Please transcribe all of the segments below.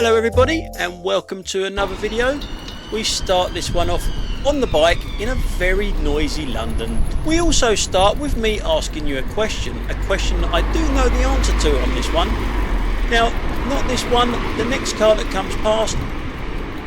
Hello everybody and welcome to another video. We start this one off on the bike in a very noisy London. We also start with me asking you a question that I do know the answer to on this one. Now, not this one, the next car that comes past.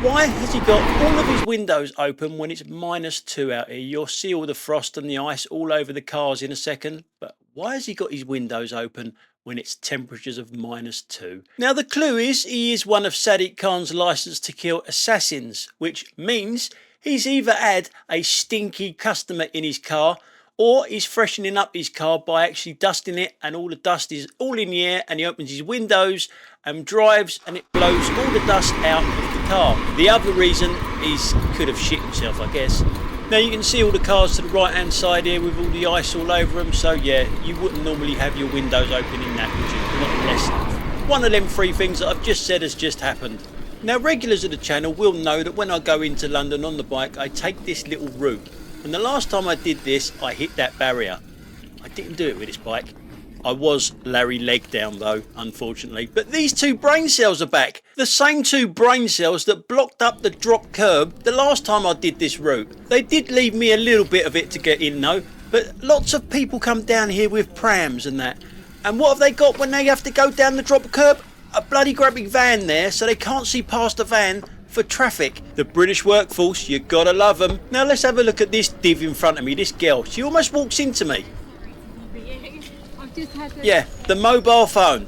Why has he got all of his windows open when it's -2 out here? You'll see all the frost and the ice all over the cars in a second, but why has he got his windows open when it's temperatures of -2? Now the clue is he is one of Sadiq Khan's license to kill assassins, which means he's either had a stinky customer in his car or he's freshening up his car by actually dusting it, and all the dust is all in the air, and he opens his windows and drives and it blows all the dust out of the car. The other reason is he could have shit himself, I guess. Now you can see all the cars to the right hand side here with all the ice all over them, so yeah, you wouldn't normally have your windows open in that, would you? Not unless one of them three things that I've just said has just happened. Now regulars of the channel will know that when I go into London on the bike, I take this little route. And the last time I did this, I hit that barrier. I didn't do it with this bike. I was Larry leg down though, unfortunately. But these two brain cells are back. The same two brain cells that blocked up the drop curb the last time I did this route. They did leave me a little bit of it to get in though. But lots of people come down here with prams and that. And what have they got when they have to go down the drop curb? A bloody great big van there, so they can't see past the van for traffic. The British workforce, you gotta love them. Now let's have a look at this div in front of me, this girl. She almost walks into me. I've just had a... Yeah, the mobile phone.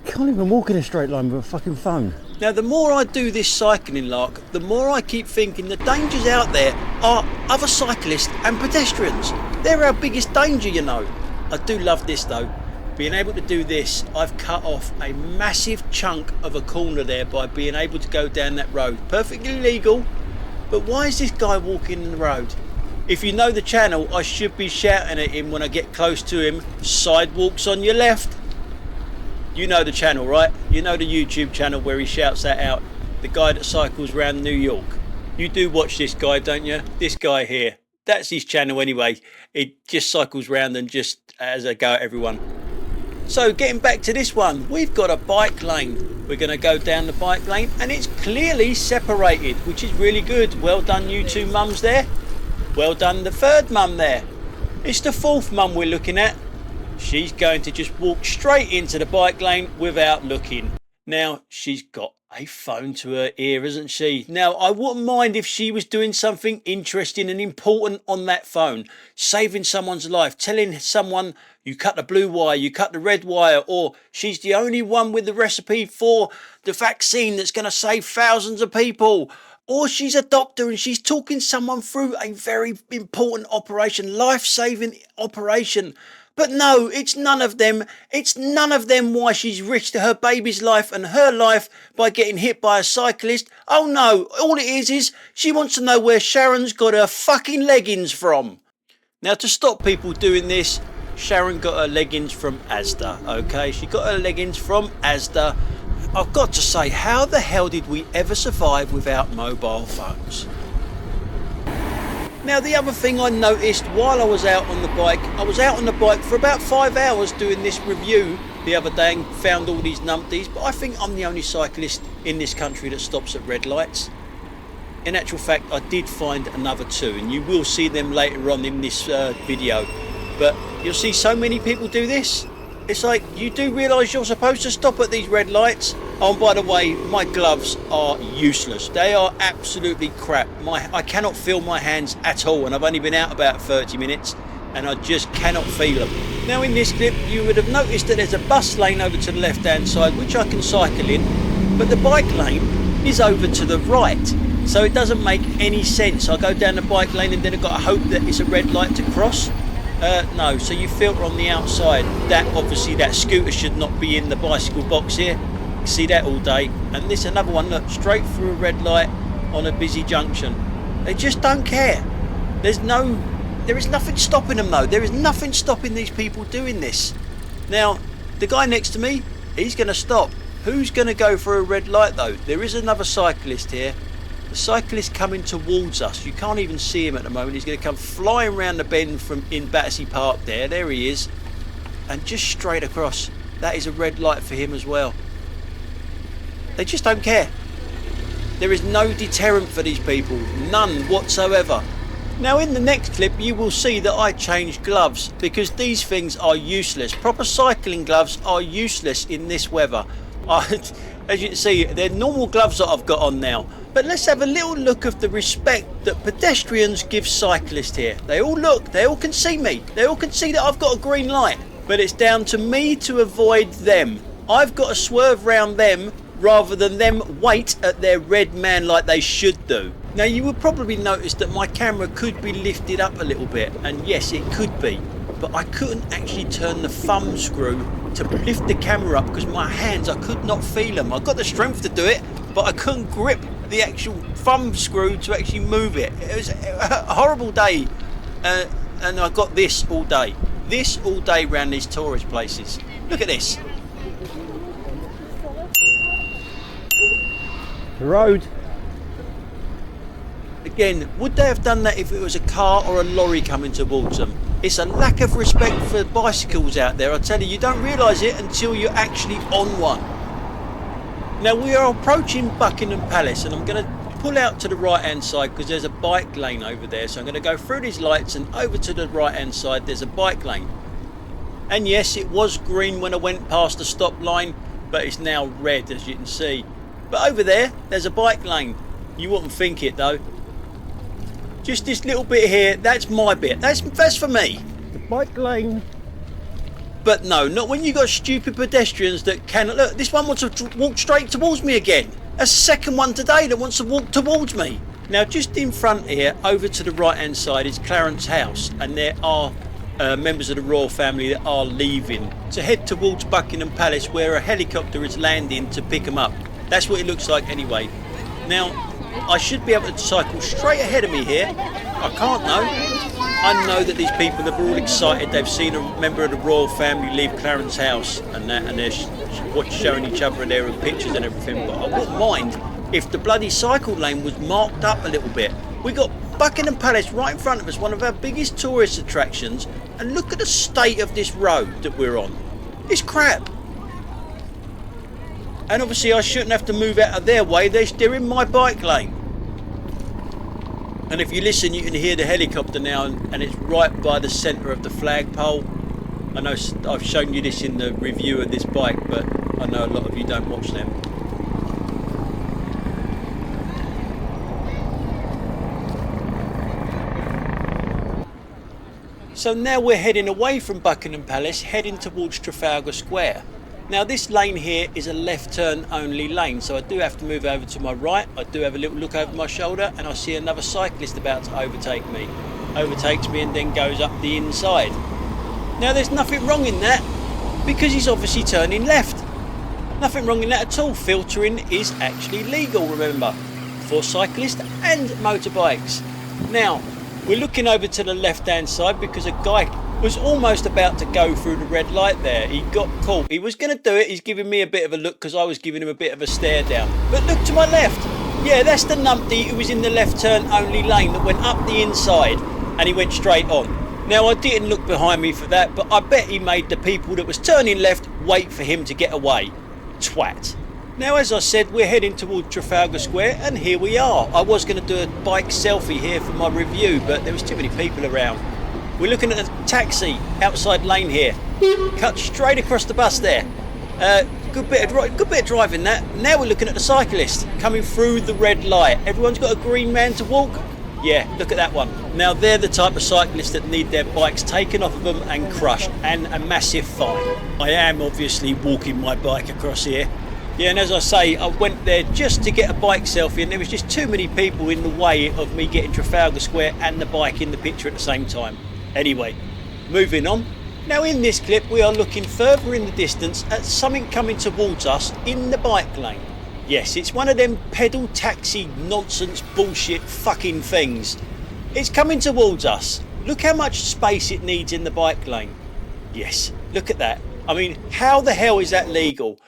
Can't even walk in a straight line with a fucking phone. Now the more I do this cycling lark, the more I keep thinking the dangers out there are other cyclists and pedestrians. They're our biggest danger, you know. I do love this though. Being able to do this, I've cut off a massive chunk of a corner there by being able to go down that road. Perfectly legal, but why is this guy walking in the road? If you know the channel, I should be shouting at him when I get close to him, sidewalks on your left. You know the channel, right? You know the YouTube channel where he shouts that out. The guy that cycles around New York. You do watch this guy, don't you? This guy here. That's his channel anyway. He just cycles around and just has a go at everyone. So getting back to this one, we've got a bike lane. We're going to go down the bike lane and it's clearly separated, which is really good. Well done you two mums there. Well done the third mum there. It's the fourth mum we're looking at. She's going to just walk straight into the bike lane without looking. Now she's got a phone to her ear, isn't she? Now I wouldn't mind if she was doing something interesting and important on that phone, saving someone's life, telling someone you cut the blue wire, you cut the red wire, or she's the only one with the recipe for the vaccine that's going to save thousands of people, or she's a doctor and she's talking someone through a very important operation, life-saving operation. But no, it's none of them. It's none of them why she's risked her baby's life and her life by getting hit by a cyclist. Oh no, all it is she wants to know where Sharon's got her fucking leggings from. Now to stop people doing this, Sharon got her leggings from Asda, okay? She got her leggings from Asda. I've got to say, how the hell did we ever survive without mobile phones? Now the other thing I noticed while I was out on the bike, I was out on the bike for about 5 hours doing this review the other day and found all these numpties, but I think I'm the only cyclist in this country that stops at red lights. In actual fact, I did find another two, and you will see them later on in this video. But you'll see so many people do this. It's like, you do realise you're supposed to stop at these red lights? Oh, and by the way, my gloves are useless. They are absolutely crap. I cannot feel my hands at all, and I've only been out about 30 minutes, and I just cannot feel them. Now in this clip, you would have noticed that there's a bus lane over to the left-hand side, which I can cycle in, but the bike lane is over to the right. So it doesn't make any sense. I go down the bike lane and then I've got to hope that it's a red light to cross. No, so you filter on the outside. That obviously, that scooter should not be in the bicycle box here. You see that all day. And this another one, look, straight through a red light on a busy junction. They just don't care. There is nothing stopping them though. There is nothing stopping these people doing this. Now, the guy next to me, he's going to stop. Who's going to go for a red light though? There is another cyclist here. The cyclist coming towards us. You can't even see him at the moment. He's going to come flying round the bend from in Battersea Park there. There he is. And just straight across. that is a red light for him as well. They just don't care. There is no deterrent for these people, none whatsoever. Now in the next clip you will see that I changed gloves because these things are useless. Proper cycling gloves are useless in this weather. As you can see, they're normal gloves that I've got on now. But let's have a little look of the respect that pedestrians give cyclists here. They all look, they all can see me. They all can see that I've got a green light. But it's down to me to avoid them. I've got to swerve round them rather than them wait at their red man like they should do. Now you will probably notice that my camera could be lifted up a little bit, and yes it could be, but I couldn't actually turn the thumb screw to lift the camera up because my hands, I could not feel them. I got the strength to do it, but I couldn't grip the actual thumb screw to actually move it. It was a horrible day, and I got this all day. This all day around these tourist places. Look at this. The road. Again, would they have done that if it was a car or a lorry coming towards them? It's a lack of respect for bicycles out there. I tell you, you don't realise it until you're actually on one. Now we are approaching Buckingham Palace, and I'm going to pull out to the right hand side because there's a bike lane over there. So I'm going to go through these lights and over to the right hand side there's a bike lane. And yes, it was green when I went past the stop line, but it's now red as you can see. But over there, there's a bike lane. You wouldn't think it though. Just this little bit here, that's my bit. That's for me. The bike lane. But no, not when you got stupid pedestrians that cannot. Look, this one wants to walk straight towards me again. That's the second one today that wants to walk towards me. Now just in front here, over to the right hand side is Clarence House, and there are members of the royal family that are leaving to head towards Buckingham Palace, where a helicopter is landing to pick them up. That's what it looks like anyway. Now I should be able to cycle straight ahead of me here. I can't though. I know that these people are all excited. They've seen a member of the royal family leave Clarence House and that, and they're showing each other their pictures and everything. But I wouldn't mind if the bloody cycle lane was marked up a little bit. We got Buckingham Palace right in front of us, one of our biggest tourist attractions, and look at the state of this road that we're on. It's crap. And obviously I shouldn't have to move out of their way. They're in my bike lane. And if you listen, you can hear the helicopter now, and it's right by the centre of the flagpole. I know I've shown you this in the review of this bike, but I know a lot of you don't watch them. So now we're heading away from Buckingham Palace, heading towards Trafalgar Square. Now this lane here is a left turn only lane, so I do have to move over to my right. I do have a little look over my shoulder and I see another cyclist about to overtake me. Overtakes me and then goes up the inside. Now there's nothing wrong in that because he's obviously turning left. Nothing wrong in that at all. Filtering is actually legal, remember, for cyclists and motorbikes. Now we're looking over to the left hand side because a guy was almost about to go through the red light there. He got caught. He was going to do it. He's giving me a bit of a look because I was giving him a bit of a stare down. But look to my left. Yeah, that's the numpty who was in the left turn only lane that went up the inside and he went straight on. Now I didn't look behind me for that, but I bet he made the people that was turning left wait for him to get away. Twat. Now as I said, we're heading towards Trafalgar Square and here we are. I was going to do a bike selfie here for my review, but there was too many people around. We're looking at a taxi outside lane here. Cut straight across the bus there. Good bit of driving that. Now we're looking at the cyclist coming through the red light. Everyone's got a green man to walk. Yeah, look at that one. Now they're the type of cyclists that need their bikes taken off of them and crushed, and a massive fine. I am obviously walking my bike across here. Yeah, and as I say, I went there just to get a bike selfie and there was just too many people in the way of me getting Trafalgar Square and the bike in the picture at the same time. Anyway, moving on. Now in this clip we are looking further in the distance at something coming towards us in the bike lane. Yes, it's one of them pedal taxi nonsense bullshit fucking things. It's coming towards us. Look how much space it needs in the bike lane. Yes, look at that. I mean, how the hell is that legal?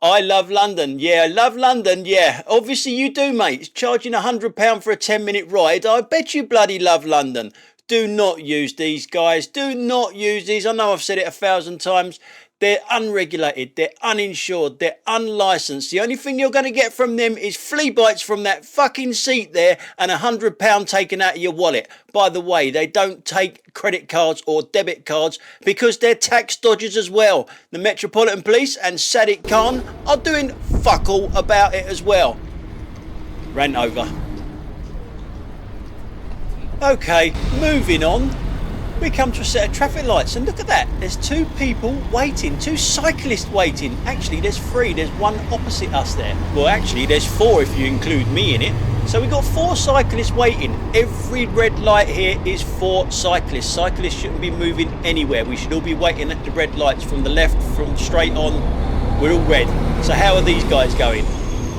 I love London. Yeah, I love London. Yeah, obviously you do, mate. It's charging £100 for a 10-minute ride. I bet you bloody love London. Do not use these, guys. Do not use these. I know I've said it 1,000 times. They're unregulated, they're uninsured, they're unlicensed. The only thing you're going to get from them is flea bites from that fucking seat there and £100 taken out of your wallet. By the way, they don't take credit cards or debit cards because they're tax dodgers as well. The Metropolitan Police and Sadiq Khan are doing fuck all about it as well. Rant over. Okay, moving on. We come to a set of traffic lights and look at that. There's two people waiting, two cyclists waiting. Actually, there's three. There's one opposite us there. Well, actually, there's four if you include me in it. So we've got four cyclists waiting. Every red light here is for cyclists. Cyclists shouldn't be moving anywhere. We should all be waiting at the red lights from the left, from straight on. We're all red. So how are these guys going?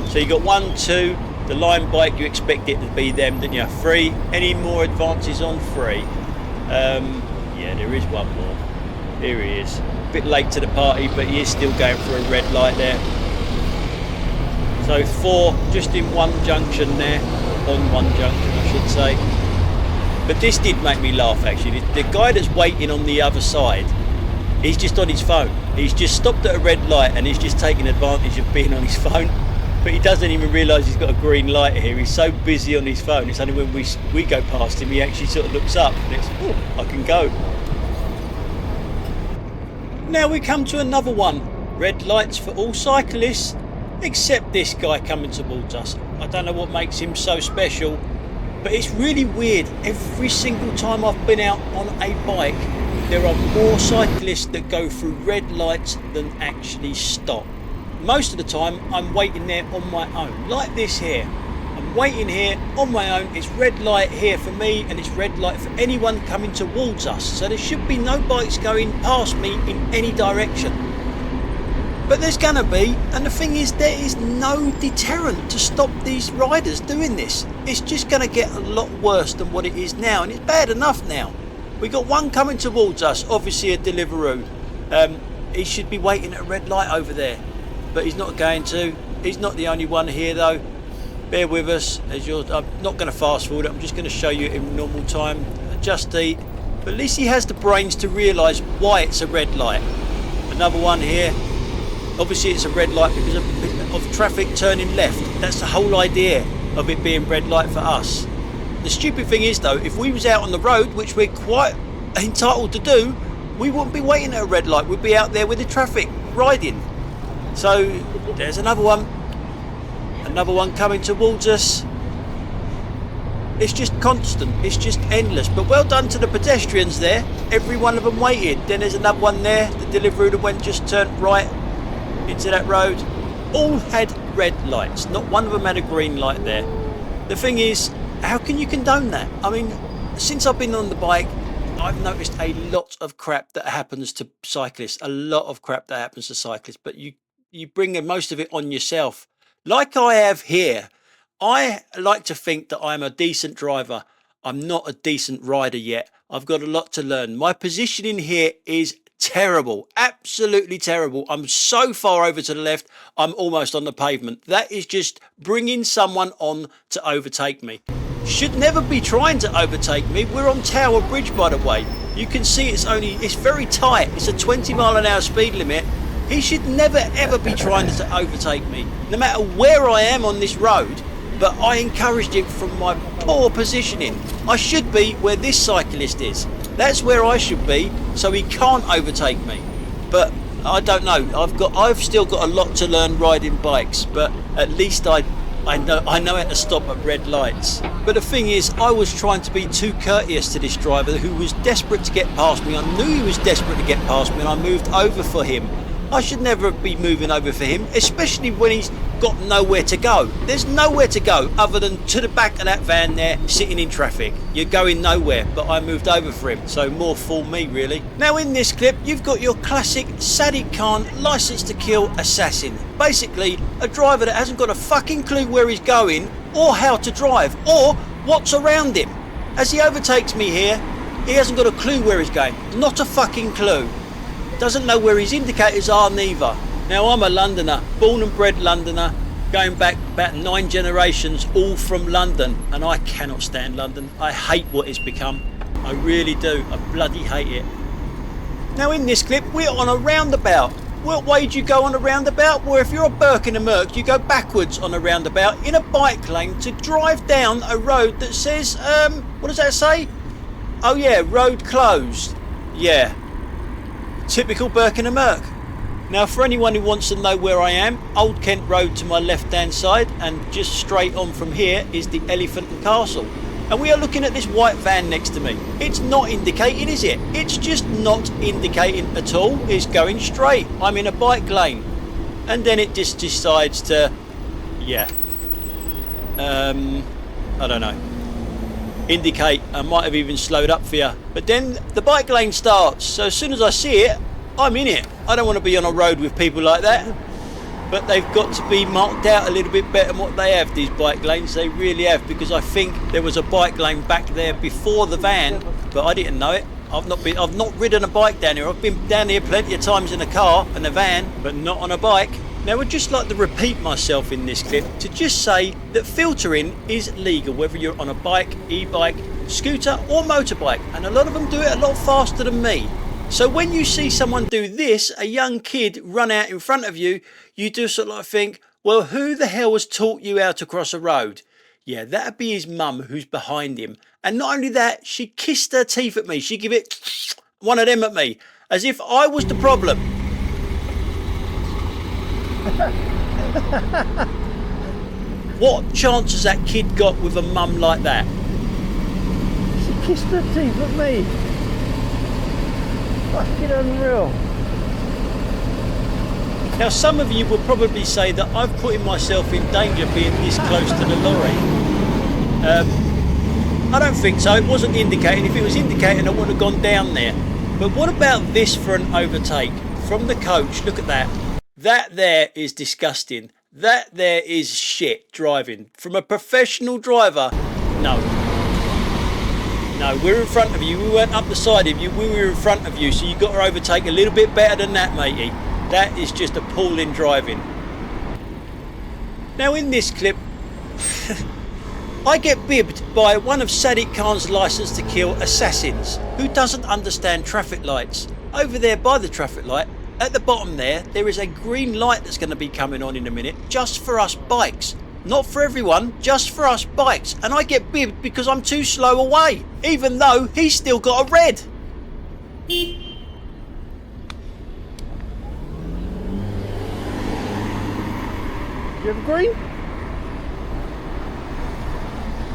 So you got 1, 2. The line bike, you expect it to be them, didn't you? 3. Any more advances on 3? Yeah, there is one more. Here he is. A bit late to the party, but he is still going for a red light there. So 4 just in one junction there. On one junction, I should say. But this did make me laugh, actually. The guy that's waiting on the other side, he's just on his phone. He's just stopped at a red light and he's just taking advantage of being on his phone. But he doesn't even realise he's got a green light here. He's so busy on his phone. It's only when we go past him, he actually sort of looks up and it's, oh, I can go. Now we come to another one. Red lights for all cyclists, except this guy coming towards us. I don't know what makes him so special, but it's really weird. Every single time I've been out on a bike, there are more cyclists that go through red lights than actually stop. Most of the time I'm waiting there on my own, like this here. I'm waiting here on my own. It's red light here for me and it's red light for anyone coming towards us. So there should be no bikes going past me in any direction. But there's gonna be, and the thing is, there is no deterrent to stop these riders doing this. It's just gonna get a lot worse than what it is now, and it's bad enough now. We got one coming towards us, obviously a Deliveroo. He should be waiting at a red light over there. But he's not going to. He's not the only one here though. Bear with us. I'm not going to fast forward it. I'm just going to show you in normal time. Just eat. But at least he has the brains to realise why it's a red light. Another one here. Obviously it's a red light because of traffic turning left. That's the whole idea of it being red light for us. The stupid thing is though, if we was out on the road, which we're quite entitled to do, we wouldn't be waiting at a red light. We'd be out there with the traffic riding. So there's another one coming towards us. It's just constant, it's just endless. But well done to the pedestrians there. Every one of them waited. Then there's another one there, the Deliveroo that just turned right into that road. All had red lights, not one of them had a green light there. The thing is, how can you condone that? I mean, since I've been on the bike, I've noticed a lot of crap that happens to cyclists, but you bring most of it on yourself. Like I have here, I like to think that I'm a decent driver. I'm not a decent rider yet. I've got a lot to learn. My positioning here is terrible, absolutely terrible. I'm so far over to the left, I'm almost on the pavement. That is just bringing someone on to overtake me. Should never be trying to overtake me. We're on Tower Bridge, by the way. You can see it's very tight. It's a 20-mile-an-hour speed limit. He should never ever be trying to overtake me, no matter where I am on this road, but I encouraged him from my poor positioning. I should be where this cyclist is. That's where I should be, so he can't overtake me. But I don't know, I've still got a lot to learn riding bikes, but at least I know how to stop at red lights. But the thing is, I was trying to be too courteous to this driver who was desperate to get past me. I knew he was desperate to get past me and I moved over for him. I should never be moving over for him, especially when he's got nowhere to go. There's nowhere to go other than to the back of that van there, sitting in traffic. You're going nowhere, but I moved over for him, so more fool me really. Now in this clip, you've got your classic Sadiq Khan licence to kill assassin. Basically, a driver that hasn't got a fucking clue where he's going, or how to drive, or what's around him. As he overtakes me here, he hasn't got a clue where he's going. Not a fucking clue. Doesn't know where his indicators are neither. Now I'm a Londoner, born and bred Londoner, going back about 9 generations, all from London, and I cannot stand London. I hate what it's become. I really do. I bloody hate it. Now in this clip we're on a roundabout. What way do you go on a roundabout? Well, if you're a Buckingham Palace, you go backwards on a roundabout in a bike lane to drive down a road that says, what does that say? Oh yeah, road closed. Yeah. Typical Buckingham Palace. Now for anyone who wants to know where I am, Old Kent Road to my left hand side, and just straight on from here is the Elephant and Castle. And we are looking at this white van next to me. It's not indicating, is it? It's just not indicating at all. It's going straight. I'm in a bike lane. And then it just decides to, yeah. I don't know. Indicate. I might have even slowed up for you. But then the bike lane starts. So as soon as I see it, I'm in it. I don't want to be on a road with people like that. But they've got to be marked out a little bit better than what they have, these bike lanes. They really have, because I think there was a bike lane back there before the van, but I didn't know it. I've not ridden a bike down here. I've been down here plenty of times in a car and a van, but not on a bike. Now I'd just like to repeat myself in this clip to just say that filtering is legal, whether you're on a bike, e-bike, scooter or motorbike, and a lot of them do it a lot faster than me. So when you see someone do this, a young kid run out in front of you, you do sort of like think, well, who the hell has taught you how to cross a road? Yeah, that'd be his mum who's behind him. And not only that, she kissed her teeth at me. She give it one of them at me, as if I was the problem. What chance has that kid got with a mum like that? She kissed her teeth at me. Fucking unreal. Now some of you will probably say that I've putting myself in danger being this close to the lorry. I don't think so. It wasn't indicating. If it was indicating, I would have gone down there. But what about this for an overtake? From the coach, look at that. That there is disgusting. That there is shit driving. From a professional driver, no. No, we're in front of you. We weren't up the side of you. We were in front of you. So you got to overtake a little bit better than that, matey. That is just appalling driving. Now in this clip, I get bibbed by one of Sadiq Khan's licence to kill assassins who doesn't understand traffic lights. Over there by the traffic light, at the bottom there is a green light that's going to be coming on in a minute just for us bikes. Not for everyone, just for us bikes. And I get bibbed because I'm too slow away, even though he's still got a red. You have a green?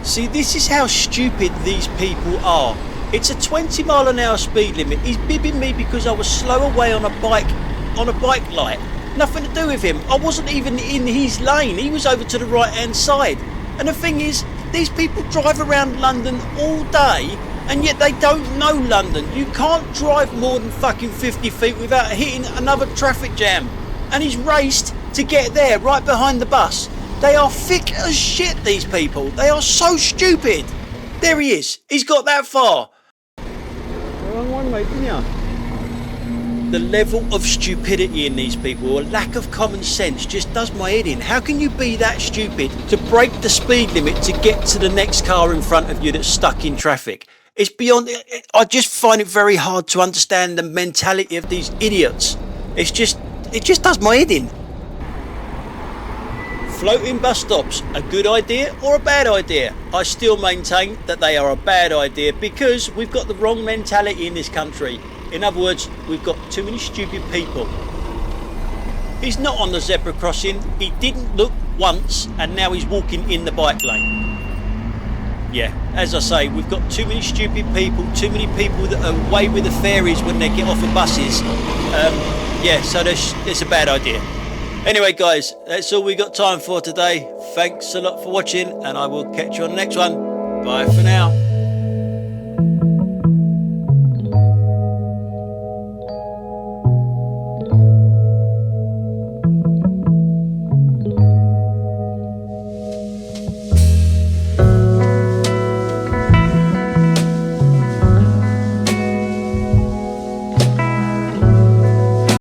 See, this is how stupid these people are. It's a 20-mile-an-hour speed limit. He's bibbing me because I was slow away on a bike light. Nothing to do with him. I wasn't even in his lane. He was over to the right-hand side. And the thing is, these people drive around London all day, and yet they don't know London. You can't drive more than fucking 50 feet without hitting another traffic jam. And he's raced to get there, right behind the bus. They are thick as shit, these people. They are so stupid. There he is. He's got that far. Wrong one, mate, didn't you? The level of stupidity in these people, or lack of common sense, just does my head in. How can you be that stupid to break the speed limit to get to the next car in front of you that's stuck in traffic? It's beyond... I just find it very hard to understand the mentality of these idiots. It just does my head in. Floating bus stops, a good idea or a bad idea? I still maintain that they are a bad idea because we've got the wrong mentality in this country. In other words, we've got too many stupid people. He's not on the zebra crossing. He didn't look once, and now he's walking in the bike lane. Yeah, as I say, we've got too many stupid people, too many people that are away with the fairies when they get off of buses. Yeah, so it's a bad idea. Anyway, guys, that's all we got time for today. Thanks a lot for watching, and I will catch you on the next one. Bye for now.